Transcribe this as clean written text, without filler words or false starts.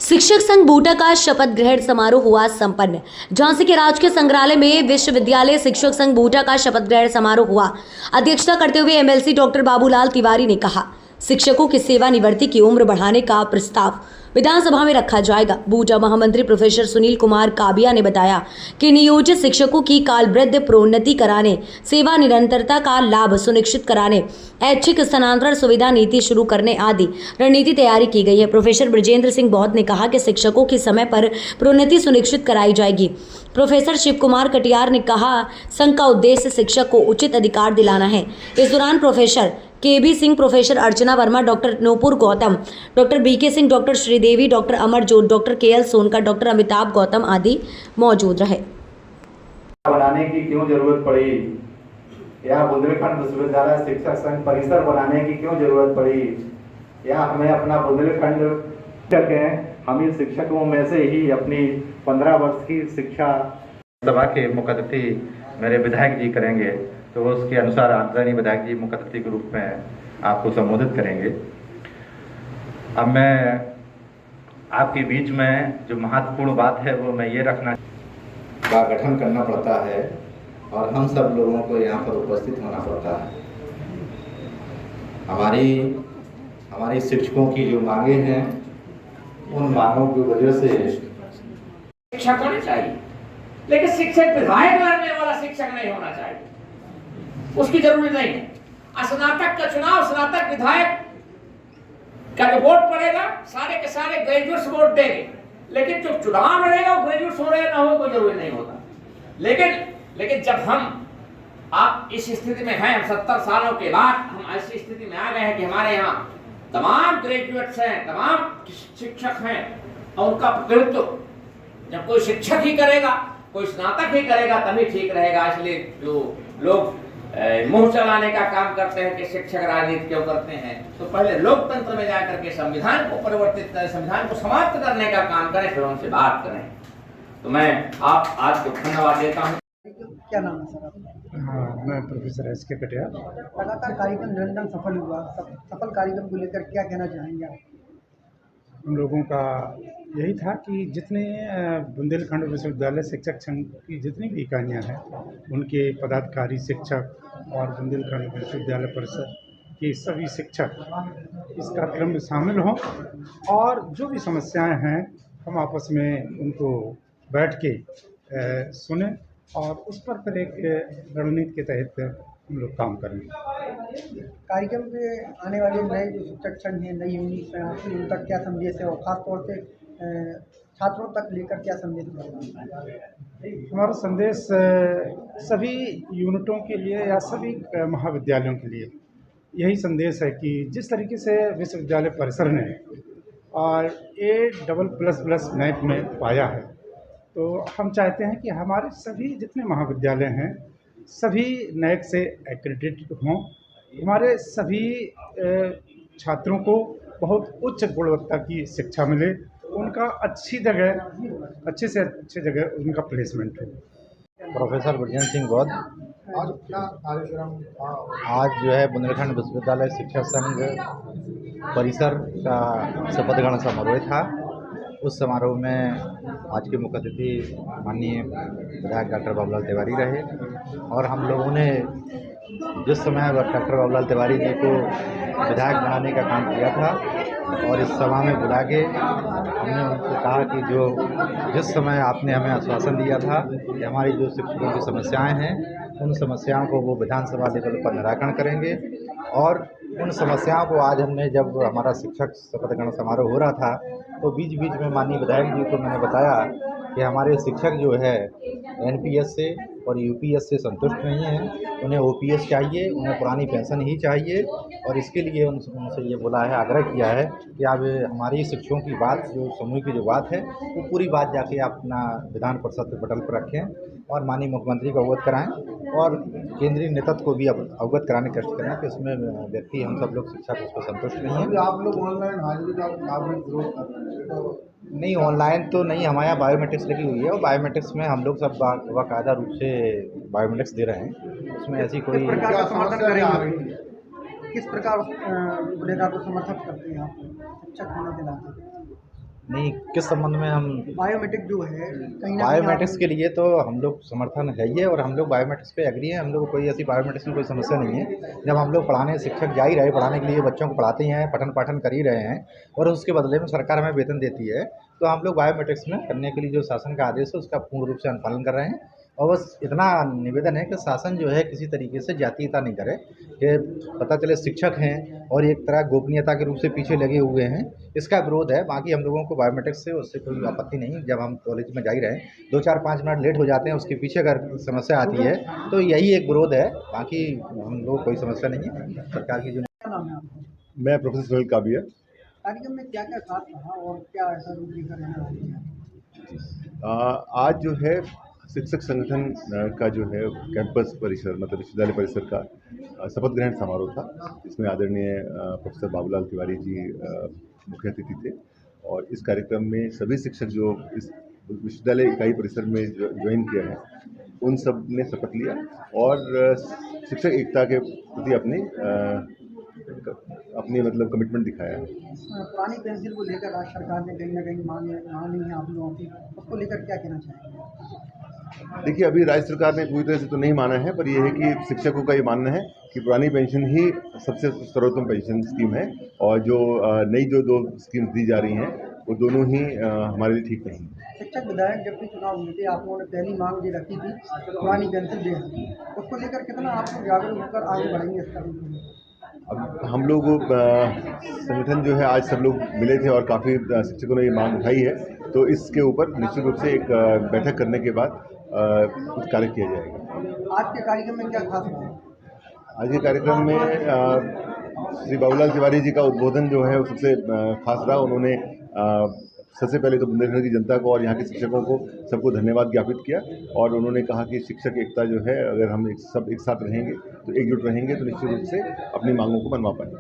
शिक्षक संघ बूटा का शपथ ग्रहण समारोह हुआ संपन्न। झांसी के राजकीय संग्रहालय में विश्वविद्यालय शिक्षक संघ बूटा का शपथ ग्रहण समारोह हुआ। अध्यक्षता करते हुए एमएलसी डॉक्टर बाबूलाल तिवारी ने कहा, शिक्षकों की सेवानिवृत्ति की उम्र बढ़ाने का प्रस्ताव विधानसभा में रखा जाएगा। बूटा महामंत्री प्रोफेसर सुनील कुमार काबिया ने बताया कि नियोजित शिक्षकों की कालवृद्ध प्रोन्नति कराने, सेवा निरंतरता का लाभ सुनिश्चित कराने, ऐच्छिक स्थानांतरण सुविधा नीति शुरू करने आदि रणनीति तैयारी की गई है। प्रोफेसर ब्रजेंद्र सिंह बौद्ध ने कहा कि शिक्षकों की समय पर प्रोन्नति सुनिश्चित कराई जाएगी। प्रोफेसर शिव कुमार कटियार ने कहा, संघ का उद्देश्य शिक्षक को उचित अधिकार दिलाना है। इस दौरान professor KB Singh, professor Archana Verma, doctor Nupur Gautam, doctor BK Singh, doctor Sridevi, doctor Amarjot, doctor KL Sonkar, doctor Amitabh Gautam आदि मौजूद रहे। बनाने की क्यों जरूरत पड़ी या बुंदेलखंड विश्वविद्यालय शिक्षक संघ परिसर बनाने की क्यों जरूरत पड़ी या हमें अपना बुंदेलखंड शिक्षक हैं, हम इन शिक्षकों में से ही अपनी 15 वर्ष की शिक्षा सभा के मुख्य अतिथि मेरे विधायक जी करेंगे, तो उसके अनुसार आदरणीय विधायक जी मुख्य अतिथि के रूप में आपको संबोधित करेंगे। अब मैं आपके बीच में जो महत्वपूर्ण बात है वो मैं ये रखना का गठन करना पड़ता है और हम सब लोगों को यहाँ पर उपस्थित होना पड़ता है। हमारी शिक्षकों की जो मांगे हैं उन मांगों की वजह से शिक्षक होने चाहिए, लेकिन शिक्षक विधायक लड़ने वाला शिक्षक नहीं होना चाहिए, उसकी जरूरत नहीं है। स्नातक का चुनाव स्नातक विधायक का जो वोट पड़ेगा सारे के सारे ग्रेजुएट्स वोट देंगे, लेकिन जो चुनाव लड़ेगा वो ग्रेजुएट्स हो या ना हो कोई जरूरी नहीं होता। लेकिन जब आप इस स्थिति में हैं, हम 70 सालों के बाद हम ऐसी स्थिति में आ गए हैं कि हमारे यहाँ तमाम ग्रेजुएट्स हैं, तमाम शिक्षक हैं और उनका प्रतिनिधित्व जब कोई शिक्षक ही करेगा, कोई स्नातक ही करेगा तभी ठीक रहेगा। इसलिए जो लोग मुंह चलाने का काम करते हैं कि शिक्षक राजनीति क्यों करते हैं, तो पहले लोकतंत्र में जाकर के संविधान को परिवर्तित करें, संविधान को समाप्त करने का काम करें, फिर उनसे बात करें। तो मैं आप आज को धन्यवाद देता हूँ। क्या नाम है सर आपका? हाँ, मैं प्रोफेसर एस के कटियार। लगातार कार्यक्रम निरंतर सफल हुआ, सफल कार्यक्रम को लेकर क्या कहना चाहेंगे आप? हम लोगों का यही था कि जितने बुंदेलखंड विश्वविद्यालय शिक्षक संघ की जितनी भी इकाइयाँ हैं उनके पदाधिकारी शिक्षक और बुंदेलखंड विश्वविद्यालय परिषद के सभी शिक्षक इस कार्यक्रम में शामिल हों और जो भी समस्याएं हैं हम आपस में उनको बैठ के सुने और उस पर फिर एक रणनीति के तहत हम लोग काम करेंगे। कार्यक्रम पे आने वाले नए जो शिक्षक संघ हैं, नई यूनिट शरणार्थी, उन तक क्या संदेश है और खासतौर से छात्रों तक लेकर क्या संदेश है? हमारा संदेश सभी यूनिटों के लिए या सभी महाविद्यालयों के लिए यही संदेश है कि जिस तरीके से विश्वविद्यालय परिसर ने और A+++ नैक में पाया है, तो हम चाहते हैं कि हमारे सभी जितने महाविद्यालय हैं सभी नैक से एक्रेडिटेड हों, हमारे सभी छात्रों को बहुत उच्च गुणवत्ता की शिक्षा मिले, उनका अच्छी से अच्छी जगह उनका प्लेसमेंट हो। प्रोफेसर ब्रजेंद्र सिंह बौद्ध आज जो है बुंदेलखंड विश्वविद्यालय शिक्षक संघ परिसर का शपथ ग्रहण समारोह था। उस समारोह में आज के मुख्य अतिथि माननीय विधायक डॉक्टर बाबूलाल तिवारी रहे और हम लोगों ने जिस समय डॉक्टर बाबूलाल तिवारी जी को विधायक बनाने का काम किया था और इस सभा में बुला के हमने उनसे कहा कि जिस समय आपने हमें आश्वासन दिया था कि हमारी जो शिक्षकों की समस्याएं हैं उन समस्याओं को वो विधानसभा लेवल पर निराकरण करेंगे और उन समस्याओं को आज हमने जब हमारा शिक्षक शपथ ग्रहण समारोह हो रहा था तो बीच बीच में माननीय विधायक जी को मैंने बताया कि हमारे शिक्षक जो है एनपीएस से और यूपीएस से संतुष्ट नहीं हैं, उन्हें ओपीएस चाहिए, उन्हें पुरानी पेंशन ही चाहिए और इसके लिए उनसे ये बोला है, आग्रह किया है कि आप हमारी शिक्षकों की बात जो समूह की जो बात है वो पूरी बात जाके आप अपना विधान परिषद के पटल पर रखें और माननीय मुख्यमंत्री को अवगत कराएं और केंद्रीय नेतृत्व को भी अवगत कराने की कोशिश करें कि इसमें व्यक्ति हम सब लोग शिक्षक उस पर संतुष्ट नहीं है। आप लोग ऑनलाइन हाजिरी का विरोध कर रहे हैं? नहीं, ऑनलाइन तो नहीं, हमारे यहाँ बायोमेट्रिक्स लगी हुई है और बायोमेट्रिक्स में हम लोग सब बाकायदा रूप से बायोमेट्रिक्स दे रहे हैं, उसमें ऐसी कोई किस प्रकार भूमिका को समर्थन करते हैं आप शिक्षक होने के नाते? नहीं, किस संबंध में हम बायोमेट्रिक जो है कहीं ना बायोमेट्रिक्स के लिए तो हम लोग समर्थन है ही है और हम लोग बायोमेट्रिक्स पे एग्री हैं। हम लोग को कोई ऐसी बायोमेट्रिक्स में कोई समस्या नहीं है। जब हम लोग पढ़ाने शिक्षक जा ही रहे पढ़ाने के लिए, बच्चों को पढ़ाते ही हैं, पठन पाठन कर ही रहे हैं और उसके बदले में सरकार हमें वेतन देती है, तो हम लोग बायोमेट्रिक्स में करने के लिए जो शासन का आदेश है उसका पूर्ण रूप से अनुपालन कर रहे हैं। और बस इतना निवेदन है कि शासन जो है किसी तरीके से जातीयता नहीं करे, कि पता चले शिक्षक हैं और एक तरह गोपनीयता के रूप से पीछे लगे हुए हैं, इसका विरोध है। बाकी हम लोगों को बायोमेट्रिक्स से उससे कोई आपत्ति नहीं। जब हम कॉलेज में जा ही रहे हैं 2-4-5 मिनट लेट हो जाते हैं, उसके पीछे अगर समस्या आती है तो यही एक विरोध है। बाकी हम लोग कोई समस्या नहीं है। सरकार की जो क्या नाम है आपका? मैं प्रोफेसर सुनील काबिया। कार्यक्रम में क्या क्या खास रहा और क्या ऐसा रूपरेखा रहने वाली है? आज जो है शिक्षक संगठन का जो है कैंपस परिसर मतलब विश्वविद्यालय परिसर का शपथ ग्रहण समारोह था। इसमें आदरणीय प्रोफेसर बाबूलाल तिवारी जी मुख्य अतिथि थे और इस कार्यक्रम में सभी शिक्षक जो इस विश्वविद्यालय इकाई परिसर में ज्वाइन किया है उन सब ने शपथ लिया और शिक्षक एकता के प्रति अपनी मतलब कमिटमेंट दिखाया है। पुरानी पेंसिल को लेकर राज्य सरकार ने कहीं ना कहीं मांग है आप लोगों की, उसको लेकर क्या कहना चाहेंगे? देखिए, अभी राज्य सरकार ने पूरी तरह से तो नहीं माना है, पर यह है कि शिक्षकों का ये मानना है कि पुरानी पेंशन ही सबसे सर्वोत्तम पेंशन स्कीम है और जो नई जो 2 स्कीम्स दी जा रही हैं वो दोनों ही हमारे लिए ठीक नहीं है। शिक्षक विधायक जब भी चुनाव हुए थे आप लोगों ने पहली मांग ये रखी थी पुरानी पेंसिल देना, उसको लेकर कितना आप लोग जागरूक होकर आगे बढ़ेंगे इस कार्य में? अब हम लोग संगठन जो है आज सब लोग मिले थे और काफ़ी शिक्षकों ने ये मांग उठाई है, तो इसके ऊपर निश्चित रूप से एक बैठक करने के बाद कुछ कार्य किया जाएगा। आज के कार्यक्रम में क्या खास है? आज के कार्यक्रम में श्री बाबूलाल तिवारी जी का उद्बोधन जो है वो सबसे खास रहा। उन्होंने सबसे पहले तो बुंदेलखंड की जनता को और यहाँ के शिक्षकों को सबको धन्यवाद ज्ञापित किया और उन्होंने कहा कि शिक्षक एकता जो है अगर हम सब एक साथ रहेंगे तो एकजुट रहेंगे तो निश्चित रूप से अपनी मांगों को मनवा पाएंगे।